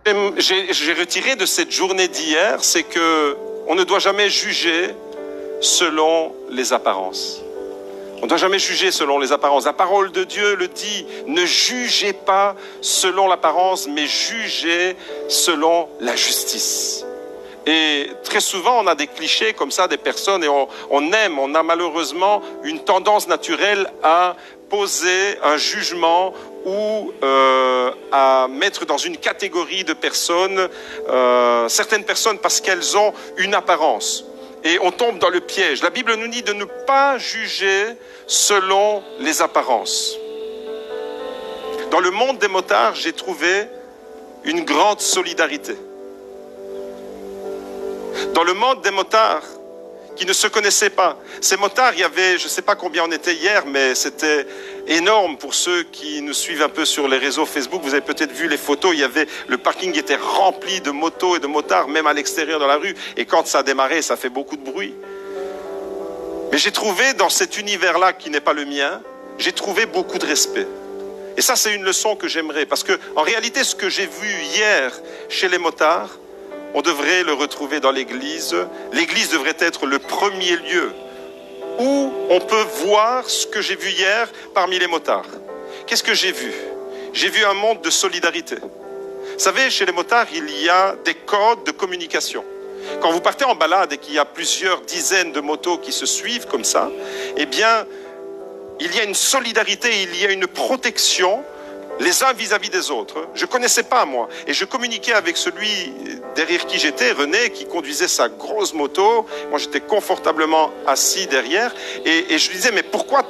J'ai retiré de cette journée d'hier, c'est que on ne doit jamais juger selon les apparences. On ne doit jamais juger selon les apparences. La parole de Dieu le dit, ne jugez pas selon l'apparence, mais jugez selon la justice. Et très souvent, on a des clichés comme ça, des personnes, et on a malheureusement une tendance naturelle à poser un jugement ou à mettre dans une catégorie de personnes, certaines personnes parce qu'elles ont une apparence. Et on tombe dans le piège. La Bible nous dit de ne pas juger selon les apparences. Dans le monde des motards, j'ai trouvé une grande solidarité. Dans le monde des motards qui ne se connaissaient pas, ces motards, il y avait, je ne sais pas combien on était hier, mais c'était énorme pour ceux qui nous suivent un peu sur les réseaux Facebook. Vous avez peut-être vu les photos, le parking était rempli de motos et de motards, même à l'extérieur dans la rue. Et quand ça a démarré, ça fait beaucoup de bruit. Mais j'ai trouvé dans cet univers-là, qui n'est pas le mien, j'ai trouvé beaucoup de respect. Et ça, c'est une leçon que j'aimerais. Parce que, en réalité, ce que j'ai vu hier chez les motards, on devrait le retrouver dans l'église. L'église devrait être le premier lieu où on peut voir ce que j'ai vu hier parmi les motards. Qu'est-ce que j'ai vu? J'ai vu un monde de solidarité. Vous savez, chez les motards, il y a des codes de communication. Quand vous partez en balade et qu'il y a plusieurs dizaines de motos qui se suivent comme ça, eh bien, il y a une solidarité, il y a une protection les uns vis-à-vis des autres. Je ne connaissais pas, moi. Et je communiquais avec celui derrière qui j'étais, René, qui conduisait sa grosse moto. Moi, j'étais confortablement assis derrière. Et je lui disais, mais pourquoi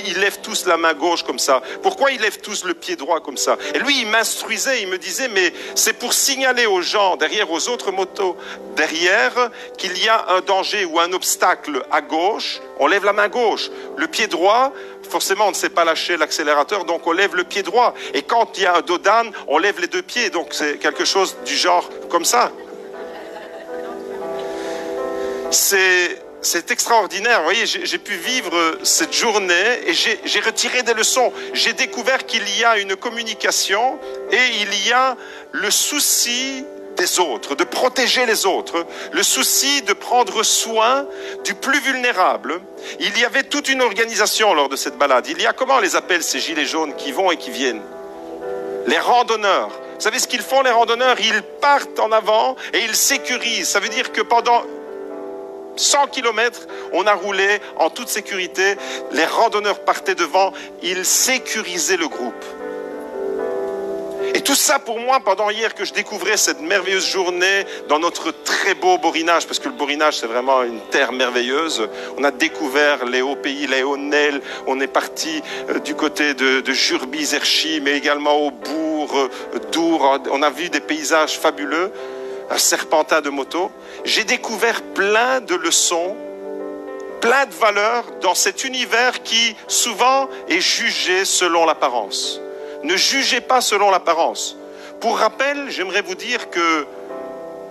ils lèvent tous la main gauche comme ça? Pourquoi ils lèvent tous le pied droit comme ça? Et lui, il m'instruisait, il me disait, mais c'est pour signaler aux gens, derrière, aux autres motos, derrière, qu'il y a un danger ou un obstacle à gauche, on lève la main gauche. Le pied droit, forcément, on ne sait pas lâcher l'accélérateur, donc on lève le pied droit. Et quand il y a un dos d'âne, on lève les deux pieds. Donc c'est quelque chose du genre comme ça. C'est extraordinaire. Vous voyez, j'ai pu vivre cette journée et j'ai retiré des leçons. J'ai découvert qu'il y a une communication et il y a le souci des autres, de protéger les autres, le souci de prendre soin du plus vulnérable. Il y avait toute une organisation lors de cette balade. Il y a, comment on les appelle ces gilets jaunes qui vont et qui viennent? Les randonneurs. Vous savez ce qu'ils font, les randonneurs? Ils partent en avant et ils sécurisent. Ça veut dire que pendant 100 km, on a roulé en toute sécurité. Les randonneurs partaient devant, ils sécurisaient le groupe. Et tout ça pour moi, pendant hier que je découvrais cette merveilleuse journée dans notre très beau Borinage, parce que le Borinage c'est vraiment une terre merveilleuse. On a découvert les hauts pays, les Hauts-Nels, on est parti du côté de Jurbis-Herchy, mais également au bourg d'Our. On a vu des paysages fabuleux, un serpentin de moto. J'ai découvert plein de leçons, plein de valeurs dans cet univers qui souvent est jugé selon l'apparence. Ne jugez pas selon l'apparence. Pour rappel, j'aimerais vous dire que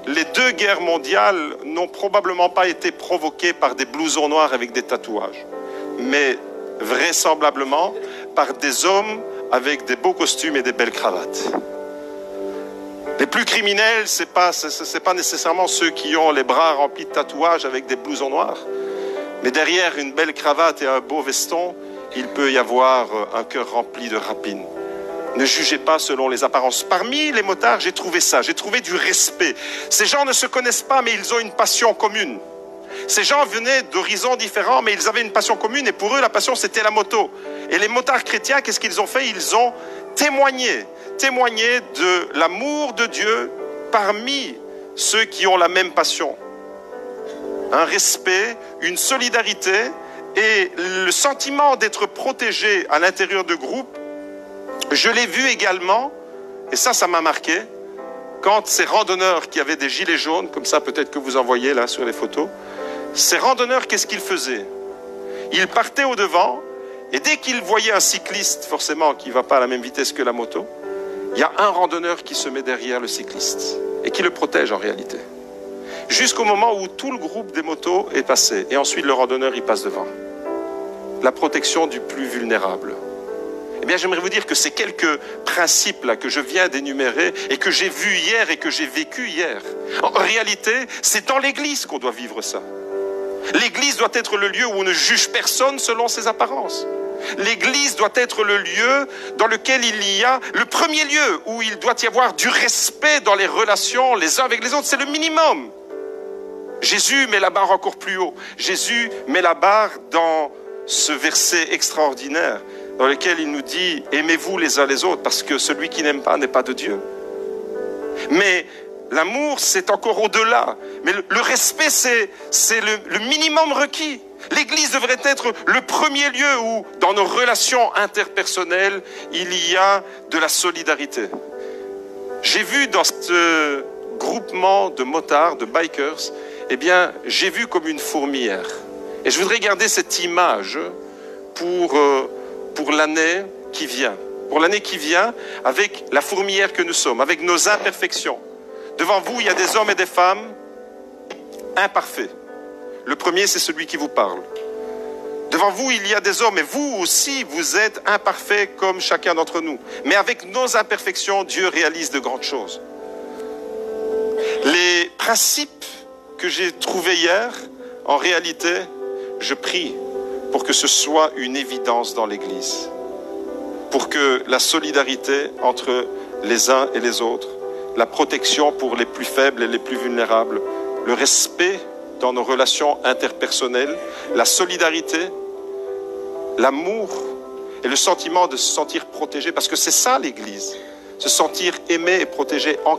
les 2 guerres mondiales n'ont probablement pas été provoquées par des blousons noirs avec des tatouages, mais vraisemblablement par des hommes avec des beaux costumes et des belles cravates. Les plus criminels, c'est pas nécessairement ceux qui ont les bras remplis de tatouages avec des blousons noirs, mais derrière une belle cravate et un beau veston, il peut y avoir un cœur rempli de rapines. Ne jugez pas selon les apparences. Parmi les motards, j'ai trouvé ça, j'ai trouvé du respect. Ces gens ne se connaissent pas, mais ils ont une passion commune. Ces gens venaient d'horizons différents, mais ils avaient une passion commune, et pour eux, la passion, c'était la moto. Et les motards chrétiens, qu'est-ce qu'ils ont fait? Ils ont témoigné de l'amour de Dieu parmi ceux qui ont la même passion. Un respect, une solidarité, et le sentiment d'être protégé à l'intérieur de groupes. Je l'ai vu également, et ça m'a marqué, quand ces randonneurs qui avaient des gilets jaunes, comme ça peut-être que vous en voyez là sur les photos, ces randonneurs, qu'est-ce qu'ils faisaient? Ils partaient au devant, et dès qu'ils voyaient un cycliste, forcément, qui ne va pas à la même vitesse que la moto, il y a un randonneur qui se met derrière le cycliste, et qui le protège en réalité. Jusqu'au moment où tout le groupe des motos est passé, et ensuite le randonneur, il passe devant. La protection du plus vulnérable. bien, j'aimerais vous dire que ces quelques principes-là que je viens d'énumérer et que j'ai vus hier et que j'ai vécu hier, en réalité, c'est dans l'Église qu'on doit vivre ça. L'Église doit être le lieu où on ne juge personne selon ses apparences. L'Église doit être le lieu dans lequel il y a le premier lieu où il doit y avoir du respect dans les relations les uns avec les autres. C'est le minimum. Jésus met la barre encore plus haut. Jésus met la barre dans ce verset extraordinaire dans lequel il nous dit « Aimez-vous les uns les autres parce que celui qui n'aime pas n'est pas de Dieu. » Mais l'amour, c'est encore au-delà. Mais le respect, c'est le minimum requis. L'Église devrait être le premier lieu où, dans nos relations interpersonnelles, il y a de la solidarité. J'ai vu dans ce groupement de motards, de bikers, eh bien, j'ai vu comme une fourmilière. Et je voudrais garder cette image pour l'année qui vient. Pour l'année qui vient, avec la fourmilière que nous sommes, avec nos imperfections. Devant vous, il y a des hommes et des femmes imparfaits. Le premier, c'est celui qui vous parle. Devant vous, il y a des hommes, et vous aussi, vous êtes imparfaits comme chacun d'entre nous. Mais avec nos imperfections, Dieu réalise de grandes choses. Les principes que j'ai trouvés hier, en réalité, je prie pour que ce soit une évidence dans l'Église. Pour que la solidarité entre les uns et les autres, la protection pour les plus faibles et les plus vulnérables, le respect dans nos relations interpersonnelles, la solidarité, l'amour et le sentiment de se sentir protégé, parce que c'est ça l'Église, se sentir aimé et protégé en